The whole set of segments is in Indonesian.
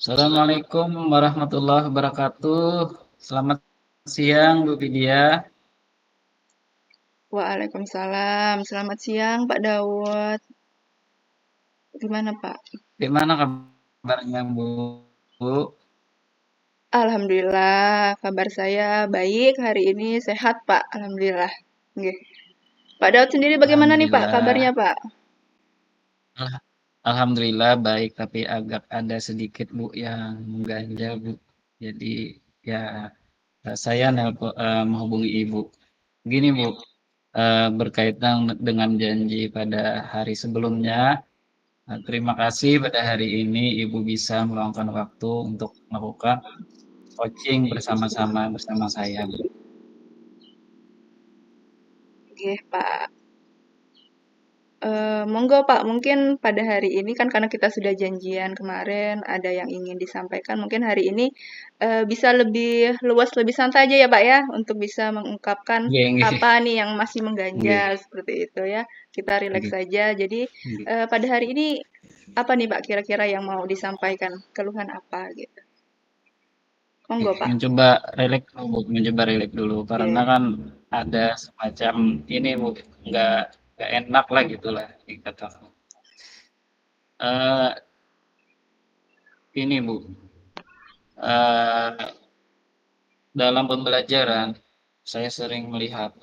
Assalamualaikum warahmatullahi wabarakatuh. Selamat siang, Bu Vidya. Waalaikumsalam. Selamat siang, Pak Dawud. Gimana, Pak? Gimana kabarnya, Bu? Alhamdulillah, kabar saya baik hari ini, sehat, Pak. Alhamdulillah. Nggih. Pak Dawud sendiri bagaimana nih, Pak? Kabarnya, Alhamdulillah. Pak? Al- Alhamdulillah baik, tapi agak ada sedikit Bu yang mengganjal, Bu. Jadi ya saya menghubungi Ibu. Gini, Bu, berkaitan dengan janji pada hari sebelumnya. Terima kasih pada hari ini Ibu bisa meluangkan waktu untuk melakukan coaching bersama-sama bersama saya, Bu. Nggih, Pak. Monggo Pak, mungkin pada hari ini kan karena kita sudah janjian kemarin, ada yang ingin disampaikan, mungkin hari ini bisa lebih luas, lebih santai aja ya Pak ya, untuk bisa mengungkapkan Nggih, nggih, apa nih yang masih mengganjal, nggih, seperti itu ya. Kita rileks nggih, saja. Jadi nggih. pada hari ini apa nih Pak kira-kira yang mau disampaikan? Keluhan apa gitu? Monggo Pak. Mencoba rileks dulu, karena Oke. kan ada semacam ini, Bu, nggak nggak enak lah gitulah dikatakan. Eh, ini, Bu, eh, dalam pembelajaran saya sering melihat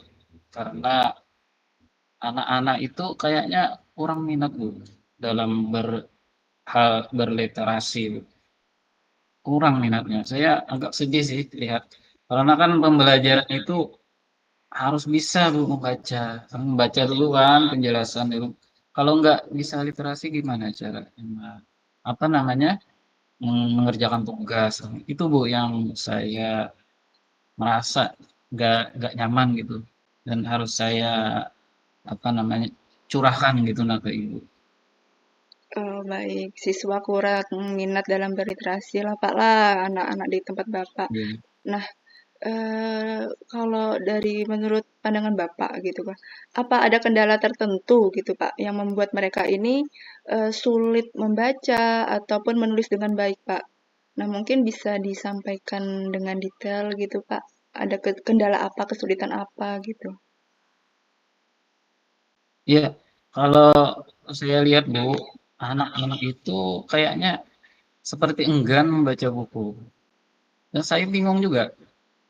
karena anak-anak itu kayaknya kurang minat, Bu, dalam hal berliterasi, Bu. Kurang minatnya. Saya agak sedih sih lihat. Karena kan pembelajaran itu harus bisa Bu membaca. Membaca dulu kan penjelasan dulu. Kalau nggak bisa literasi gimana cara apa namanya mengerjakan tugas. Itu Bu yang saya merasa nggak nyaman gitu. Dan harus saya apa namanya curahkan gitu nah ke Ibu. Oh, baik, siswa kurang minat dalam berliterasi lah Pak lah, anak-anak di tempat Bapak. Iya. Nah, kalau dari menurut pandangan Bapak gitu Pak, apa ada kendala tertentu gitu Pak, yang membuat mereka ini, sulit membaca ataupun menulis dengan baik Pak? Nah, mungkin bisa disampaikan dengan detail gitu Pak, ada kendala apa, kesulitan apa gitu? Iya, kalau saya lihat Bu, anak-anak itu kayaknya seperti enggan membaca buku. Dan saya bingung juga,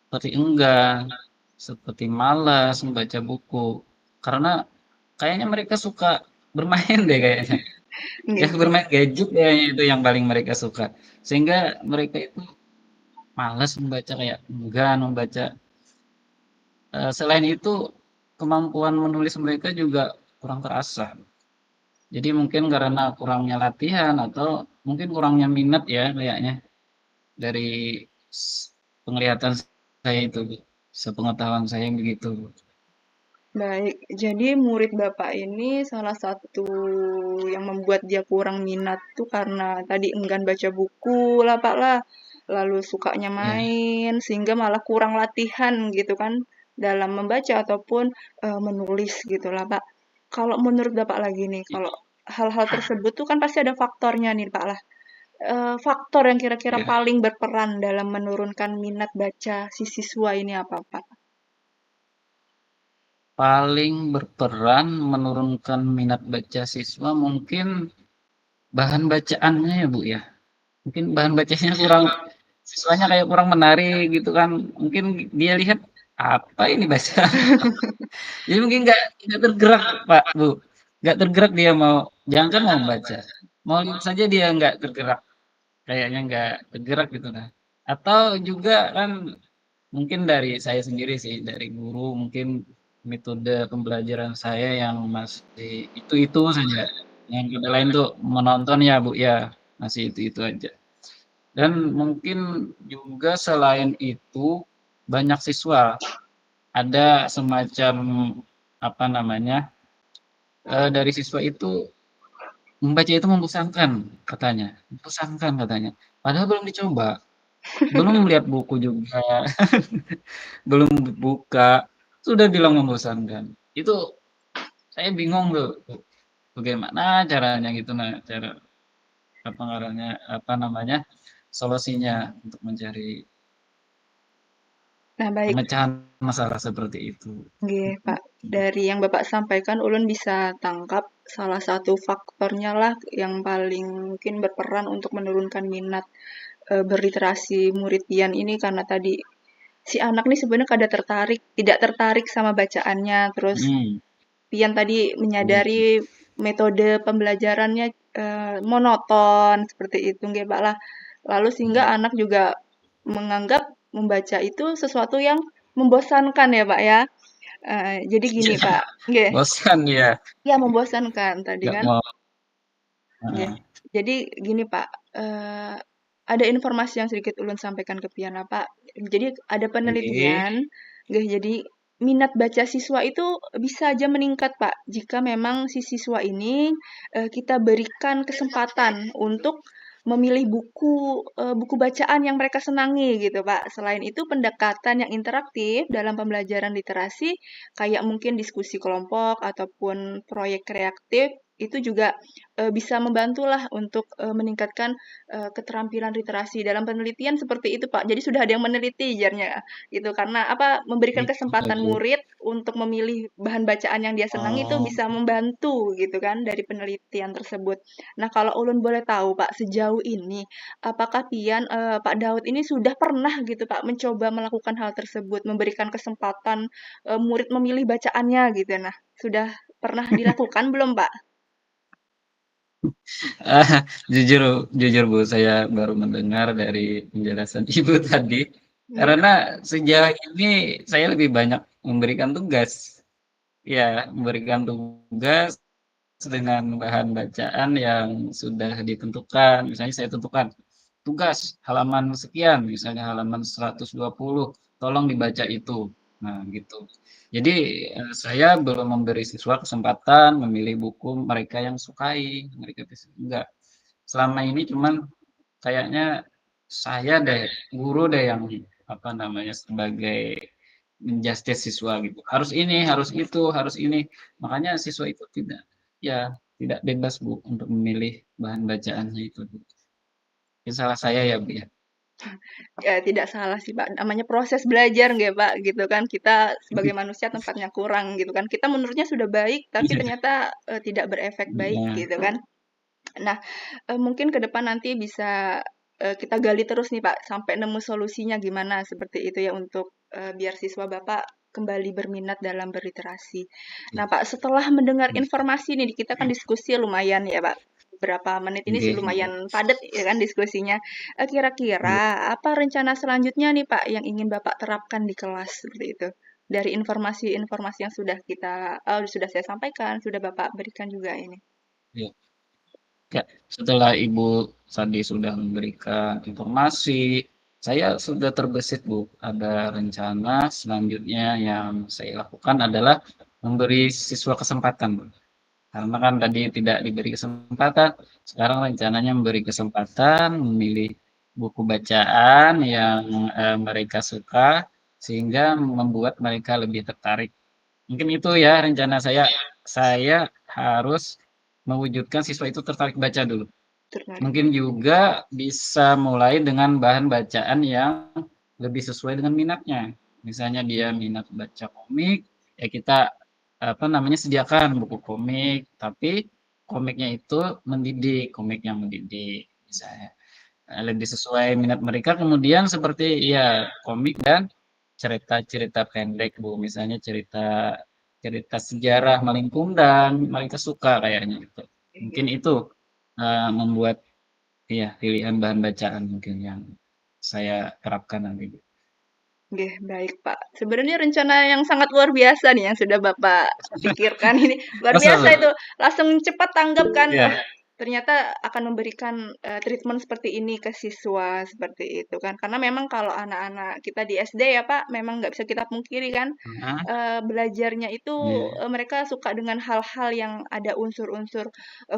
seperti enggan, seperti malas membaca buku. Karena kayaknya mereka suka bermain deh kayaknya. Ya Nggih. bermain gadget kayaknya itu yang paling mereka suka. Sehingga mereka itu malas membaca kayak enggan membaca. Selain itu kemampuan menulis mereka juga kurang terasah. Jadi mungkin karena kurangnya latihan atau mungkin kurangnya minat ya kayaknya dari penglihatan saya itu, Bu. Sepengetahuan saya begitu, Bu. Baik, jadi murid Bapak ini salah satu yang membuat dia kurang minat tuh karena tadi enggan baca buku lah Pak lah, lalu sukanya Ya, main, sehingga malah kurang latihan gitu kan dalam membaca ataupun menulis gitu lah Pak. Kalau menurut Bapak lagi nih, kalau hal-hal tersebut tuh kan pasti ada faktornya nih Pak lah. Faktor yang kira-kira ya. paling berperan dalam menurunkan minat baca si siswa ini apa Pak? Paling berperan menurunkan minat baca siswa mungkin bahan bacaannya ya, Bu ya. Mungkin bahan bacanya kurang siswanya kayak kurang menarik gitu kan. Mungkin dia lihat apa ini baca. Jadi mungkin nggak tergerak Pak Bu, nggak tergerak dia mau jangankan mau membaca, mau lihat saja dia nggak tergerak, kayaknya nggak tergerak gitu nah. Atau juga kan mungkin dari saya sendiri sih, dari guru mungkin metode pembelajaran saya yang masih itu saja, yang kita lain tuh menonton ya Bu ya, masih itu aja. Dan mungkin juga selain itu banyak siswa ada semacam apa namanya dari siswa itu membaca itu membosankan katanya, membosankan katanya. Padahal belum dicoba, belum melihat buku juga, belum buka, sudah bilang membosankan. Itu saya bingung tuh, bagaimana caranya gitu nah, cara apa namanya solusinya untuk mencari Nah, baik. pemecahan masalah seperti itu. Nggih, Pak. Dari yang Bapak sampaikan, ulun bisa tangkap salah satu faktornya lah yang paling mungkin berperan untuk menurunkan minat berliterasi murid pian ini karena tadi si anak nih sebenarnya kada tertarik, tidak tertarik sama bacaannya, terus Mhm, pian tadi iya, menyadari metode pembelajarannya monoton seperti itu, nggih, Pak lah. Lalu sehingga iya. anak juga menganggap membaca itu sesuatu yang membosankan ya, Pak ya. Jadi gini, Iya, Pak, nggih, bosan ya, ya membosankan tadi nggak kan, mau nggih. heeh, Jadi gini, Pak, ada informasi yang sedikit ulun sampaikan ke piyana, Pak. Jadi ada oke, penelitian, nggih, jadi minat baca siswa itu bisa aja meningkat, Pak, jika memang si siswa ini kita berikan kesempatan untuk memilih buku bacaan yang mereka senangi gitu, Pak. Selain itu pendekatan yang interaktif dalam pembelajaran literasi kayak mungkin diskusi kelompok ataupun proyek kreatif itu juga bisa membantulah untuk meningkatkan keterampilan literasi. Dalam penelitian seperti itu, Pak. Jadi sudah ada yang meneliti jarnya gitu. Karena apa? Memberikan itu kesempatan bagus. murid untuk memilih bahan bacaan yang dia senang itu Oh, bisa membantu gitu kan dari penelitian tersebut. Nah, kalau ulun boleh tahu, Pak, sejauh ini apakah pian Pak Daud ini sudah pernah gitu, Pak, mencoba melakukan hal tersebut, memberikan kesempatan murid memilih bacaannya gitu. Nah, sudah pernah dilakukan belum, Pak? ah, jujur jujur Bu, saya baru mendengar dari penjelasan Ibu tadi, Nggih. karena sejauh ini saya lebih banyak memberikan tugas. Ya, memberikan tugas dengan bahan bacaan yang sudah ditentukan. Misalnya saya tentukan tugas halaman sekian, misalnya halaman 120, tolong dibaca itu. Nah, gitu. Jadi saya belum memberi siswa kesempatan memilih buku mereka yang sukai, mereka enggak. Selama ini cuman kayaknya saya deh, guru deh yang apa namanya sebagai menjustis siswa gitu. Harus ini, harus itu, harus ini. Makanya siswa itu tidak bebas Bu untuk memilih bahan bacaannya itu Bu. Itu salah saya ya Bu ya. Ya, tidak salah sih, Pak. Namanya proses belajar nggak, Pak, gitu kan. Kita sebagai manusia tempatnya kurang gitu kan. Kita menurutnya sudah baik, tapi ternyata tidak berefek baik Nah, gitu kan. Nah, mungkin ke depan nanti bisa kita gali terus nih, Pak, sampai nemu solusinya gimana seperti itu ya untuk biar siswa Bapak kembali berminat dalam berliterasi. Nah, Pak, setelah mendengar informasi nih, kita kan diskusi lumayan ya, Pak. Beberapa menit ini sih nggih, nggih. lumayan padat ya kan diskusinya. Kira-kira apa rencana selanjutnya nih, Pak, yang ingin Bapak terapkan di kelas seperti itu? Dari informasi-informasi yang sudah sudah saya sampaikan, sudah Bapak berikan juga ini. Ya. Ya, setelah Ibu tadi sudah memberikan informasi, saya sudah terbesit Bu. Ada rencana selanjutnya yang saya lakukan adalah memberi siswa kesempatan Bu. Karena kan tadi tidak diberi kesempatan, sekarang rencananya memberi kesempatan memilih buku bacaan yang mereka suka sehingga membuat mereka lebih tertarik. Mungkin itu ya rencana saya. Saya harus mewujudkan siswa itu tertarik baca dulu. Tertarik. Mungkin juga bisa mulai dengan bahan bacaan yang lebih sesuai dengan minatnya. Misalnya dia minat baca komik, ya kita apa namanya sediakan buku komik, tapi komiknya itu mendidik, komik yang mendidik misalnya. Lebih sesuai minat mereka. Kemudian seperti ya komik dan cerita-cerita pendek Bu, misalnya cerita cerita sejarah Malin Kundang, mereka suka kayaknya gitu. Mungkin itu membuat iya, pilihan bahan bacaan mungkin yang saya terapkan nanti. Oke, baik Pak. Sebenarnya rencana yang sangat luar biasa nih yang sudah Bapak pikirkan ini. Luar Masa biasa Bang? itu. Langsung cepat tanggap kan. Iya, Ternyata akan memberikan treatment seperti ini ke siswa seperti itu kan. Karena memang kalau anak-anak kita di SD ya Pak, memang nggak bisa kita pungkiri kan. heeh, Belajarnya itu iya, mereka suka dengan hal-hal yang ada unsur-unsur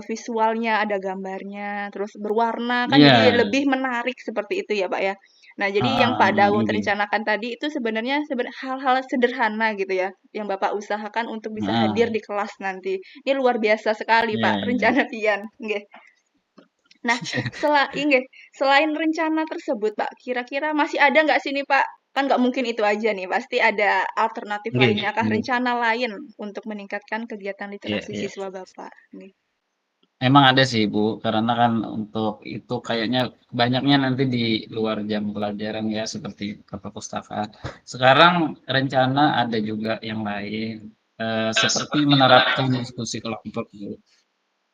visualnya, ada gambarnya, terus berwarna kan jadi iya, lebih menarik seperti itu ya Pak ya. Nah, jadi yang heeh, Pak Daud nggih, rencanakan tadi itu sebenarnya hal-hal sederhana gitu ya, yang Bapak usahakan untuk bisa hadir heeh, di kelas nanti. Ini luar biasa sekali iya, Pak, iya, rencana pian, nggih. Nah, inggih, selain rencana tersebut, Pak, kira-kira masih ada nggak sih nih, Pak? Kan nggak mungkin itu aja nih, pasti ada alternatif Nggih lainnya kah, nggih. rencana lain untuk meningkatkan kegiatan Iya literasi iya. siswa Bapak? Nih. Emang ada sih, Bu, karena kan untuk itu kayaknya banyaknya nanti di luar jam pelajaran ya, seperti ke perpustakaan. Sekarang rencana ada juga yang lain, seperti menerapkan diskusi kelompok, Bu.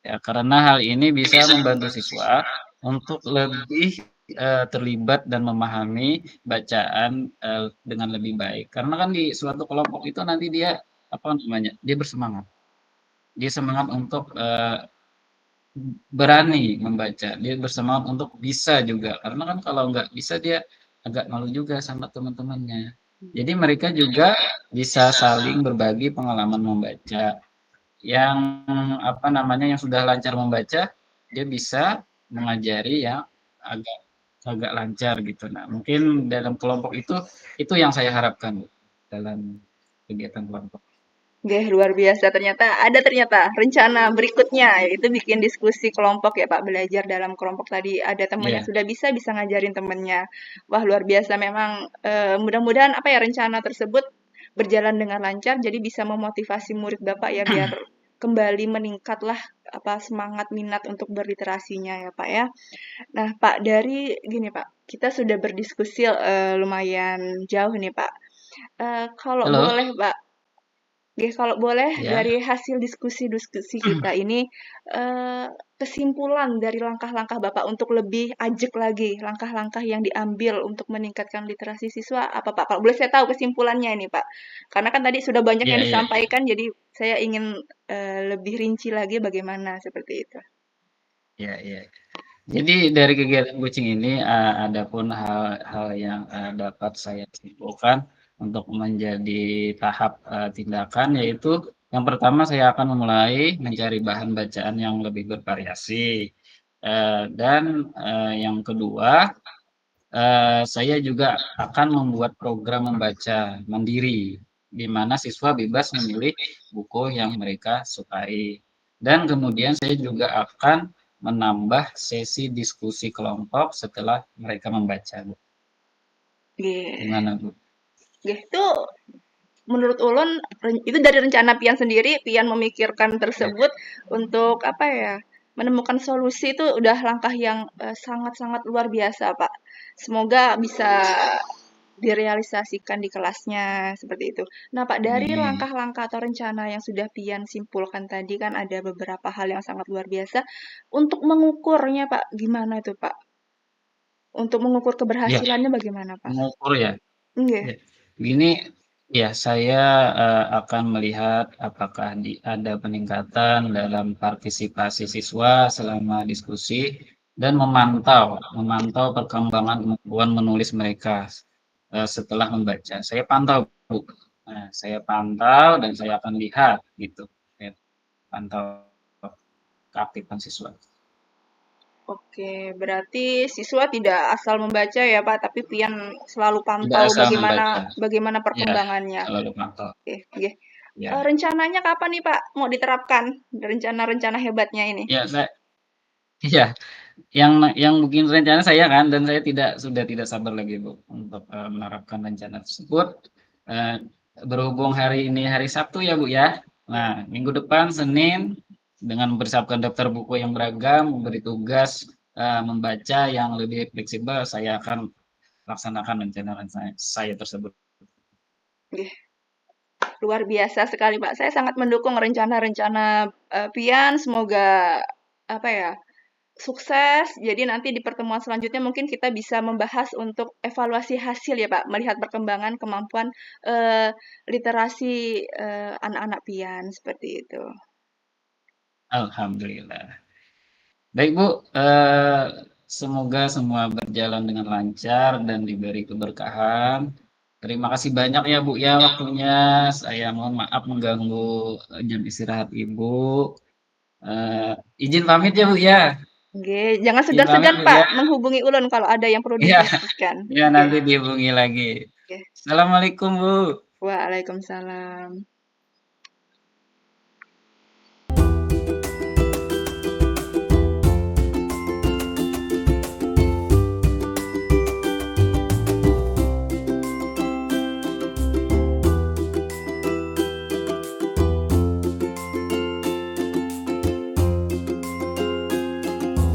Ya, karena hal ini bisa membantu siswa untuk lebih, terlibat dan memahami bacaan, dengan lebih baik. Karena kan di suatu kelompok itu nanti dia, apa namanya, dia bersemangat. Dia semangat untuk, berani membaca, dia bersemangat untuk bisa juga, karena kan kalau nggak bisa dia agak malu juga sama teman-temannya. Jadi mereka juga bisa saling berbagi pengalaman membaca. Yang apa namanya, yang sudah lancar membaca, dia bisa mengajari yang agak agak lancar gitu. Nah, mungkin dalam kelompok itu yang saya harapkan, Bu, dalam kegiatan kelompok. Nggih, luar biasa ternyata rencana berikutnya, yaitu bikin diskusi kelompok ya Pak, belajar dalam kelompok tadi, ada teman yang Iya, sudah bisa ngajarin temennya. Wah, luar biasa memang, mudah-mudahan apa ya, rencana tersebut berjalan dengan lancar, jadi bisa memotivasi murid Bapak ya, biar kembali meningkatlah apa, semangat minat untuk berliterasinya ya Pak ya. Nah Pak, dari gini Pak, kita sudah berdiskusi, lumayan jauh nih Pak, kalau halo? boleh Pak, oke, kalau boleh Ya? dari hasil diskusi-diskusi kita ini, kesimpulan dari langkah-langkah Bapak untuk lebih ajak lagi, langkah-langkah yang diambil untuk meningkatkan literasi siswa apa Pak? Kalau boleh saya tahu kesimpulannya ini Pak. Karena kan tadi sudah banyak Iya yang iya iya. disampaikan, jadi saya ingin, lebih rinci lagi bagaimana, seperti itu. Iya iya. Jadi dari kegiatan coaching ini, ada pun hal-hal yang, dapat saya simpulkan untuk menjadi tahap, tindakan, yaitu yang pertama saya akan memulai mencari bahan bacaan yang lebih bervariasi, dan, yang kedua, saya juga akan membuat program membaca mandiri, di mana siswa bebas memilih buku yang mereka sukai. Dan kemudian saya juga akan menambah sesi diskusi kelompok setelah mereka membaca, Bu. Nggih. Gimana, Bu? Nggih, itu menurut ulun itu dari rencana Pian sendiri, Pian memikirkan Ya, tersebut untuk apa ya, menemukan solusi itu udah langkah yang sangat-sangat luar biasa, Pak. Semoga bisa direalisasikan di kelasnya seperti itu. Nah, Pak, dari amin. langkah-langkah atau rencana yang sudah Pian simpulkan tadi kan ada beberapa hal yang sangat luar biasa. Untuk mengukurnya, Pak, gimana tuh, Pak? Untuk mengukur Iya, keberhasilannya bagaimana, Pak? mengukur ya. Nggih. Ya, gini, ya saya, akan melihat apakah ada peningkatan dalam partisipasi siswa selama diskusi dan memantau memantau perkembangan kemampuan menulis mereka, setelah membaca. Saya pantau, Bu. Nah, saya pantau dan saya akan lihat gitu, saya pantau keaktifan siswa. Oke, berarti siswa tidak asal membaca ya, Pak, tapi Pian selalu Tidak pantau asal bagaimana membaca. bagaimana Ya, perkembangannya. selalu pantau. Oke, oke. Ya, Rencananya kapan nih, Pak, mau diterapkan rencana-rencana hebatnya ini? ya saya iya. Yang bikin rencana saya kan, dan saya sudah tidak sabar lagi, Bu, untuk, menerapkan rencana tersebut, eee, berhubung hari ini hari Sabtu ya, Bu, ya. Nah, minggu depan Senin, dengan mempersiapkan daftar buku yang beragam, memberi tugas, membaca yang lebih fleksibel, saya akan laksanakan rencana-rencana saya tersebut. Nggih, luar biasa sekali, Pak. Saya sangat mendukung rencana-rencana Pian. Semoga apa ya, sukses. Jadi nanti di pertemuan selanjutnya mungkin kita bisa membahas untuk evaluasi hasil ya, Pak, melihat perkembangan kemampuan literasi anak-anak Pian seperti itu. Alhamdulillah. Baik, Bu, semoga semua berjalan dengan lancar dan diberi keberkahan. Terima kasih banyak ya, Bu, ya waktunya. Saya mohon maaf mengganggu, jam istirahat Ibu. Eee, izin pamit ya, Bu, ya. Oke, jangan Izin pamit, segan-segan Bu, Pak ya. menghubungi ulun kalau ada yang perlu Iya, didiskusikan. iya Oke, nanti dihubungi lagi. oke. Assalamualaikum, Bu. Waalaikumsalam.